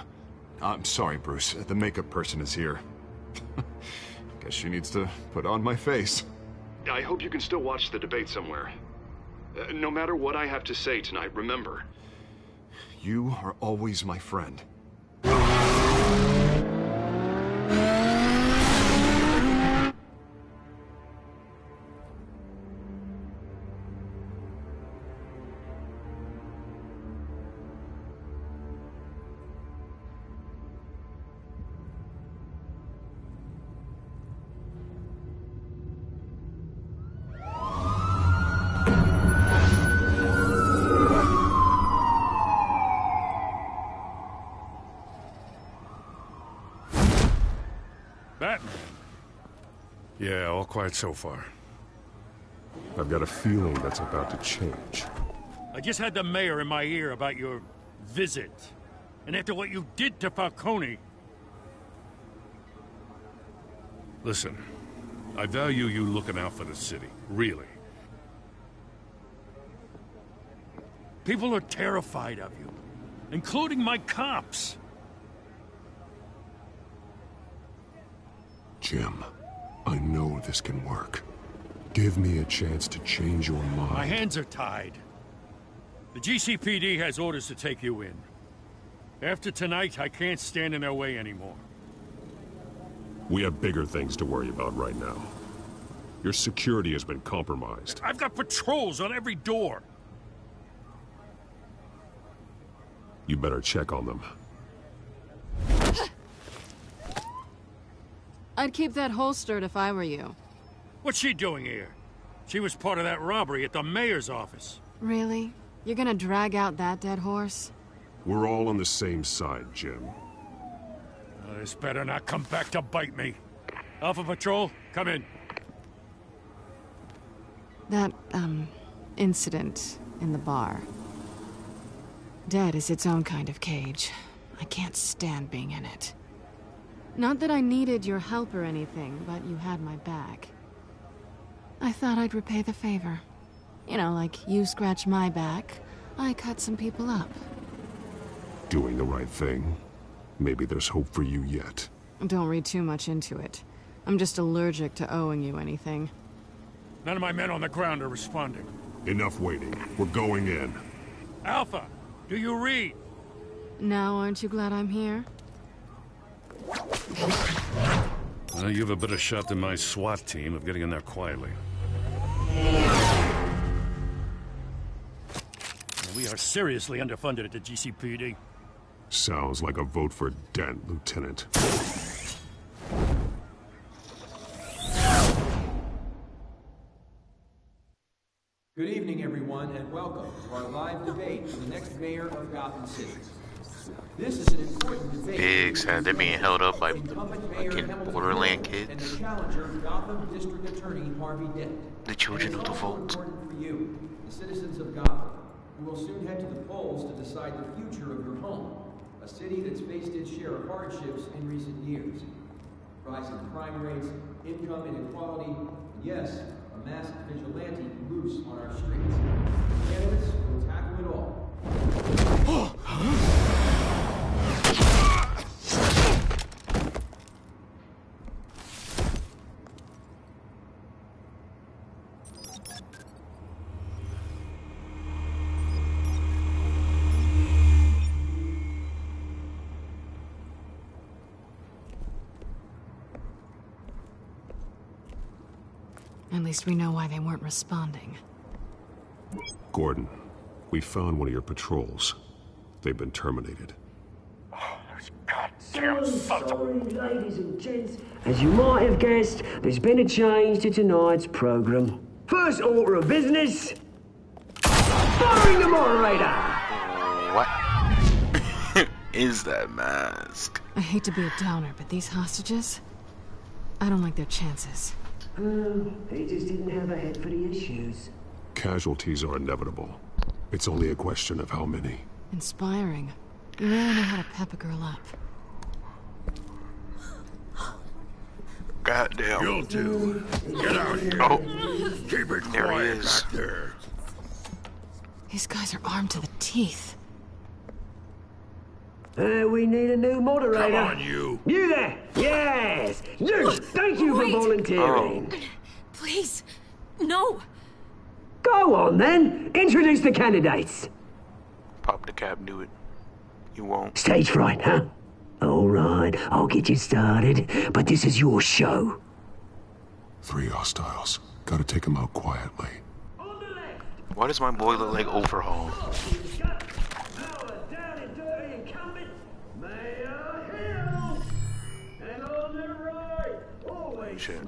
I'm sorry, Bruce. The makeup person is here. Guess she needs to put on my face. I hope you can still watch the debate somewhere. No matter what I have to say tonight, remember. You are always my friend. Batman. Yeah, all quiet so far. I've got a feeling that's about to change. I just had the mayor in my ear about your visit. And after what you did to Falcone... Listen, I value you looking out for the city, really. People are terrified of you, including my cops. Jim, I know this can work. Give me a chance to change your mind. My hands are tied. The GCPD has orders to take you in. After tonight, I can't stand in their way anymore. We have bigger things to worry about right now. Your security has been compromised. I've got patrols on every door. You better check on them. I'd keep that holstered if I were you. What's she doing here? She was part of that robbery at the mayor's office. Really? You're gonna drag out that dead horse? We're all on the same side, Jim. This better not come back to bite me. Alpha Patrol, come in. That, incident in the bar. Dead is its own kind of cage. I can't stand being in it. Not that I needed your help or anything, but you had my back. I thought I'd repay the favor. You know, like you scratch my back, I cut some people up. Doing the right thing. Maybe there's hope for you yet. Don't read too much into it. I'm just allergic to owing you anything. None of my men on the ground are responding. Enough waiting. We're going in. Alpha, do you read? Now, aren't you glad I'm here? Well, you have a better shot than my SWAT team of getting in there quietly. We are seriously underfunded at the GCPD. Sounds like a vote for Dent, Lieutenant. Good evening, everyone, and welcome to our live debate for the next mayor of Gotham City. This is an important debate. Big sad. They're being held up by fucking Borderland kids. And the challenger, Gotham District Attorney Harvey Dent. The children of the vault. Important for you, the citizens of Gotham, who will soon head to the polls to decide the future of your home, a city that's faced its share of hardships in recent years. Rising crime rates, income inequality, and yes, a masked vigilante loose on our streets. Candidates will tackle it all. At least we know why they weren't responding. Gordon, we found one of your patrols. They've been terminated. So sorry, ladies and gents. As you might have guessed, there's been a change to tonight's program. First order of business, firing the moderator. What is that mask? I hate to be a downer, but these hostages, I don't like their chances. He just didn't have a head for the issues. Casualties are inevitable. It's only a question of how many. Inspiring. You really know how to pep a girl up. Goddamn. You'll do. Get out here. Oh. Keep it There he quiet is. back there. These guys are armed to the teeth. We need a new moderator. Come on, you. You there! Yes! You! Thank you Wait. for volunteering. Please, no. Go on, then. Introduce the candidates. Pop the cap, knew it. You won't. Stage fright, huh? All right, I'll get you started, but this is your show. 3 hostiles. Gotta take them out quietly. Why does my boy look like Overhaul? Shit.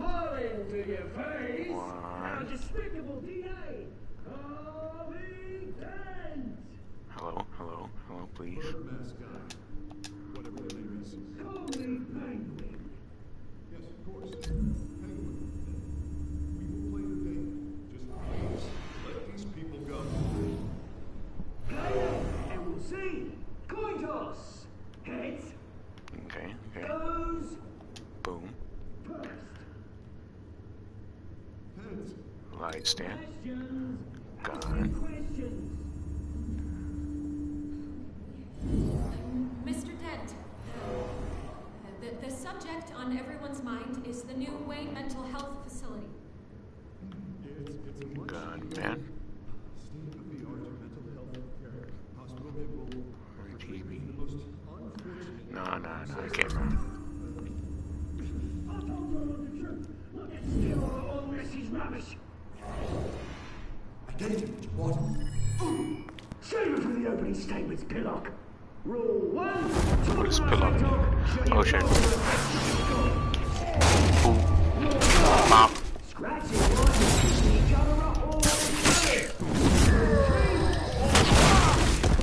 Hello, hello, hello, please. And we'll see. Coin toss. Heads. Okay, okay. Goes. Boom. First. Light stand. Gun. Questions. Mr. Dent, the subject on everyone's mind is the new Wayne Mental Health Facility. God, man. TV. No, I can't run. This is rubbish. I gave you what you wanted. Save it for the opening statements, Pillock. Rule 1. What is Pillock? Oh shit. Ooh. Pop.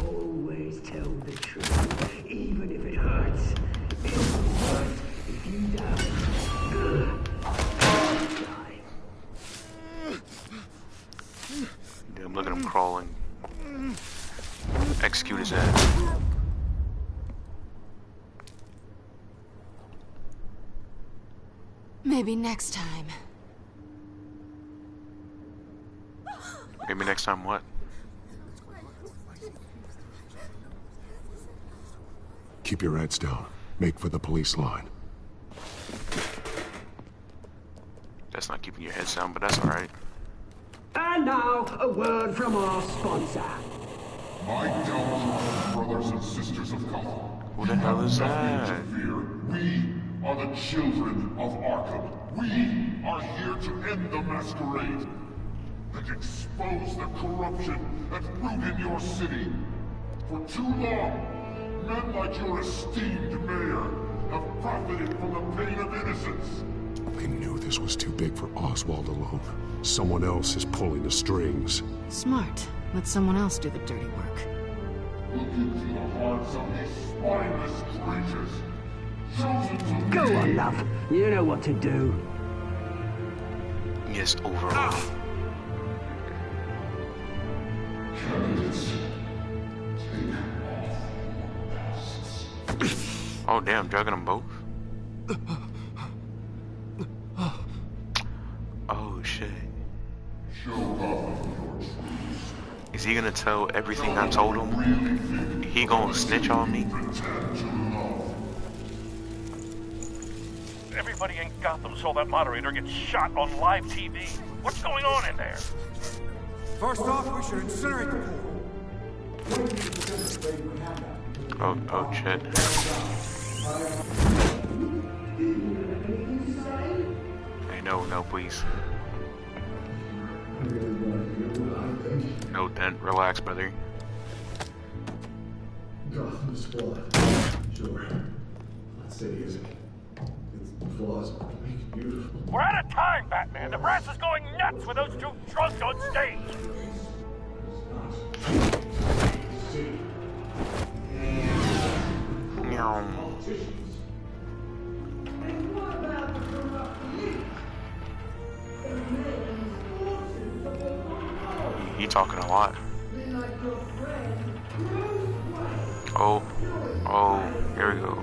Always tell the truth, even if it hurts. It's worse if you don't. Damn, look at him crawling. Execute his ass. Maybe next time. Maybe next time what? Keep your heads down. Make for the police line. That's not keeping your heads down, but that's alright. And now, a word from our sponsor. My TellTale brothers and sisters of Gotham. Who the hell is that? We are the children of Arkham. We are here to end the masquerade and expose the corruption at root in your city. For too long, men like your esteemed mayor have profited from the pain of innocence. I knew this was too big for Oswald alone. Someone else is pulling the strings. Smart. Let someone else do the dirty work. Look into the hearts of these spineless creatures. Chosen to Go on, love. You know what to do. Yes, overall. Candidates, take off your masks. Oh damn, drugging them both? Oh shit. Show Gotham your truth. Is he gonna tell everything I told him? He gonna snitch on me? Everybody in Gotham saw that moderator get shot on live TV. What's going on in there? First off, we should incinerate the pool. Oh shit. Hey, no, please. No, then relax, brother. Gotham's flawed. Sure. Let's say is it. Its flaws make it beautiful. We're out of time, Batman. The brass is going nuts with those two drunks on stage. He talking a lot. Oh, here we go.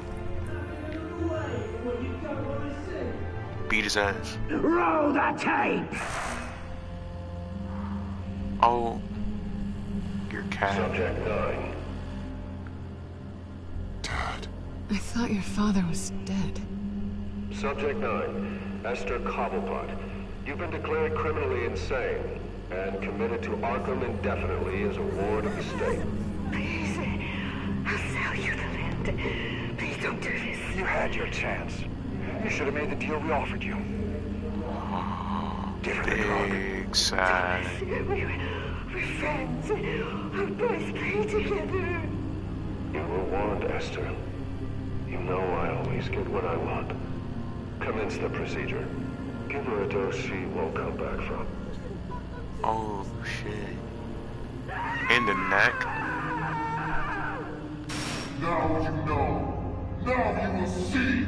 Beat his ass. Roll the tape! Oh, your cat. Subject 9. Dad. I thought your father was dead. Subject 9, Esther Cobblepot. You've been declared criminally insane and committed to Arkham indefinitely as a ward of the state. Please, I'll sell you the land. Please don't do this. You had your chance. You should have made the deal we offered you. Give her the drug. Big sad. We're friends. Our boys play together. You were warned, Esther. You know I always get what I want. Commence the procedure. Give her a dose she won't come back from. Oh shit. In the neck. Now you know. Now you will see.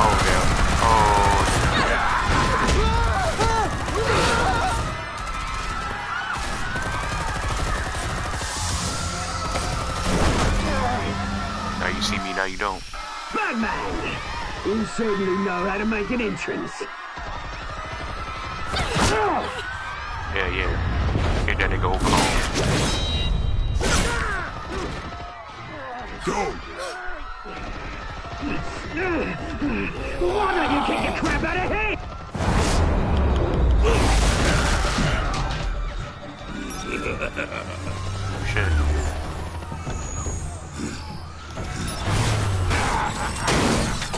Oh damn. Oh. Now you see me, now you don't. Batman! You certainly know how to make an entrance. Yeah. Hit that nigga Oklahoma. Go! Why don't you kick the crap out of here? Oh shit.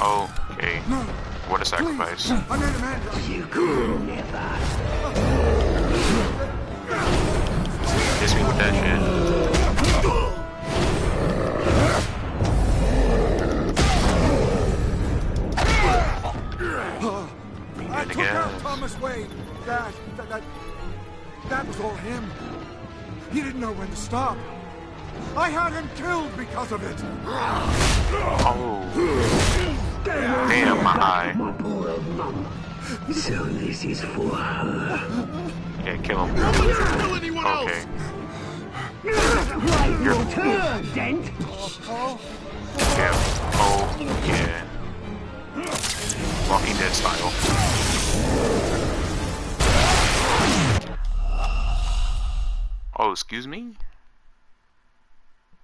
Okay. What a sacrifice. You could never. Hit me with that shit. I took out Thomas Wayne. That was all him. He didn't know when to stop. I had him killed because of it. Oh. Damn, my eye. My poor old mum. So this is for her. Yeah, kill him. Kill anyone okay. Right, your turn, Dent. Yeah. Oh, yeah. Walking Dead style. Oh, excuse me?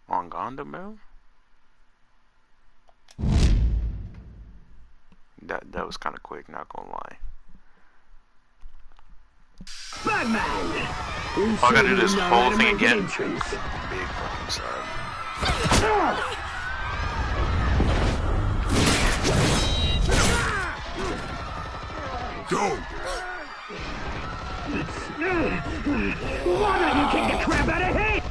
On Gundam, bro? That was kind of quick, not gonna lie. Batman! Oh, I gotta do this whole thing again? Big fucking side. Go! Why don't you kick the crap out of here?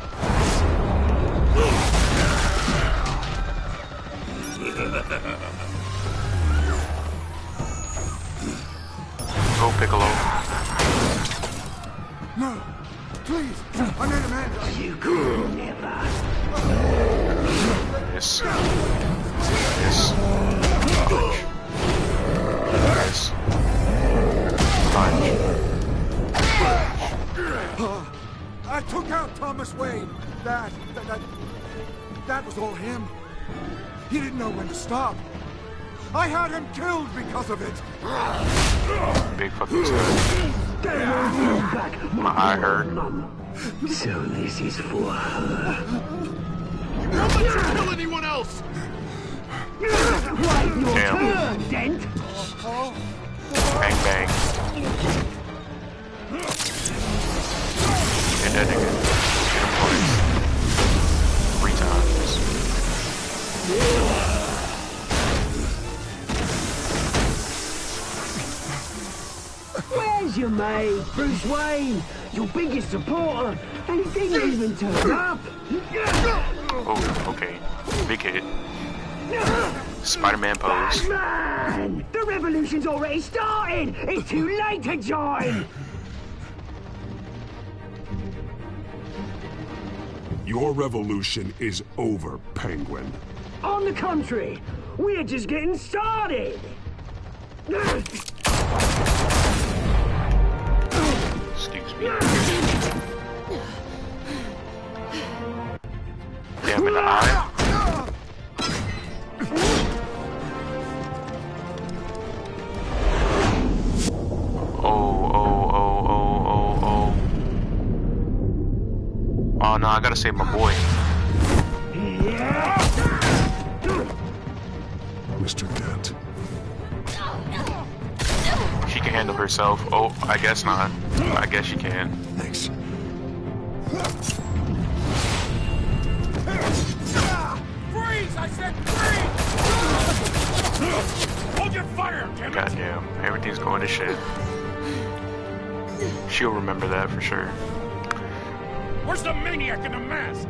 Go, Piccolo. No, please, I made a man. You could never. Yes. Yes. Yes. Punch. I took out Thomas Wayne. That was all him. He didn't know when to stop. I had him killed because of it. Big fucking side. My eye hurt. So this is for her. Don't let you kill anyone else! Right, your Damn. turn, Dent. Bang bang. Hit that nigga. Hit him twice. 3 times. Where's your mate, Bruce Wayne? Your biggest supporter, and he didn't even turn up. Oh, okay. Big hit. Spider-Man pose. Batman! The revolution's already started! It's too late to join! Your revolution is over, Penguin. On the contrary, we're just getting started! Excuse me. Damn, in the eye. Oh no, I gotta save my boy. Mr. Dent. She can handle herself. Oh, I guess not. I guess she can. Thanks. Freeze! I said freeze! Hold your fire, damn it! Goddamn, everything's going to shit. She'll remember that for sure. Where's the maniac in the mask?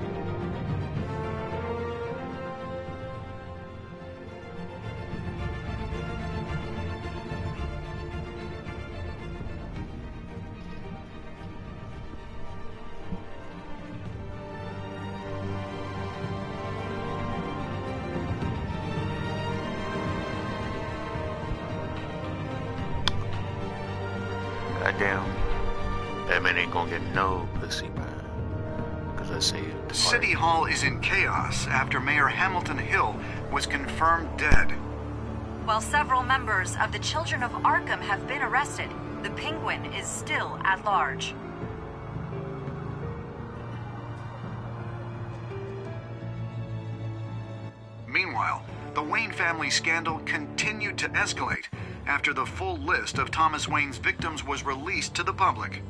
Goddamn, that man ain't gonna get no pussy, man. Cause I saved. City Hall is in chaos after Mayor Hamilton Hill was confirmed dead. While several members of the Children of Arkham have been arrested, the Penguin is still at large. Meanwhile, The Wayne family scandal continued to escalate after the full list of Thomas Wayne's victims was released to the public.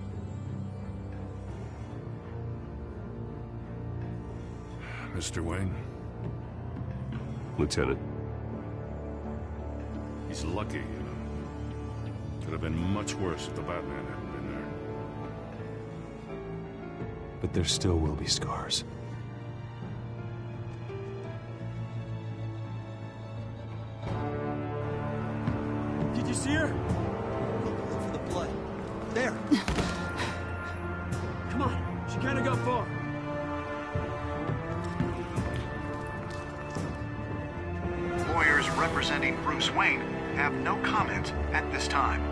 Mr. Wayne? Lieutenant. He's lucky. Could have been much worse if the Batman hadn't been there. But there still will be scars. Did you see her? Look for the blood. There. Come on. She can't have got far. Lawyers representing Bruce Wayne have no comment at this time.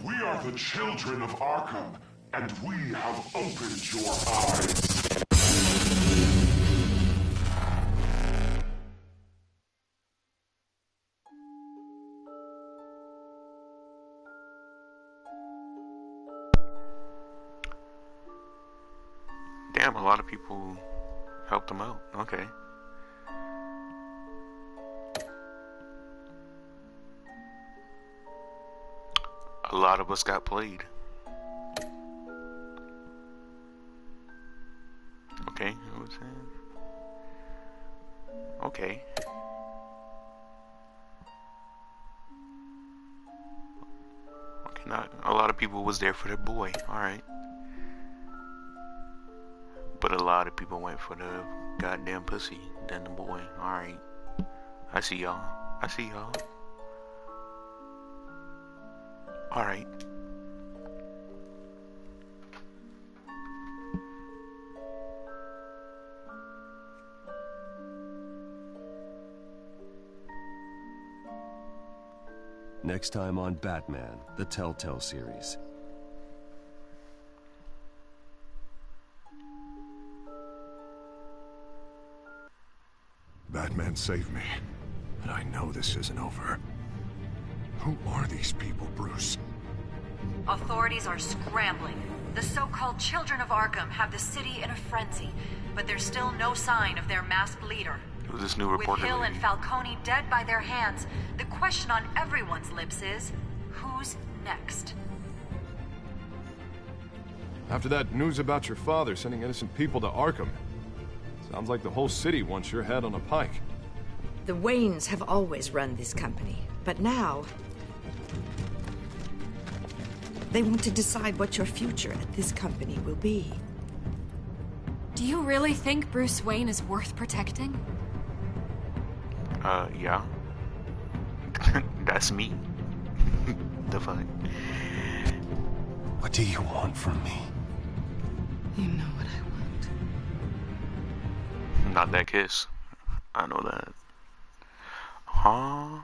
We are the children of Arkham, and we have opened your eyes. Damn, a lot of people helped him out. Okay. A lot of us got played. Okay, who was that? Okay. Okay, not a lot of people was there for their boy. Alright. But a lot of people went for the goddamn pussy than the boy. Alright. I see y'all. I see y'all. Alright. Next time on Batman, the TellTale series. Batman saved me, but I know this isn't over. Who are these people, Bruce? Authorities are scrambling. The so-called Children of Arkham have the city in a frenzy, but there's still no sign of their masked leader. Who's this new With reporter Hill lady? and Falcone dead by their hands, the question on everyone's lips is, who's next? After that news about your father sending innocent people to Arkham, sounds like the whole city wants your head on a pike. The Waynes have always run this company, but now they want to decide what your future at this company will be. Do you really think Bruce Wayne is worth protecting? Yeah. That's me. The fuck? What do you want from me? You know what I want. Not that kiss. I know that. Huh?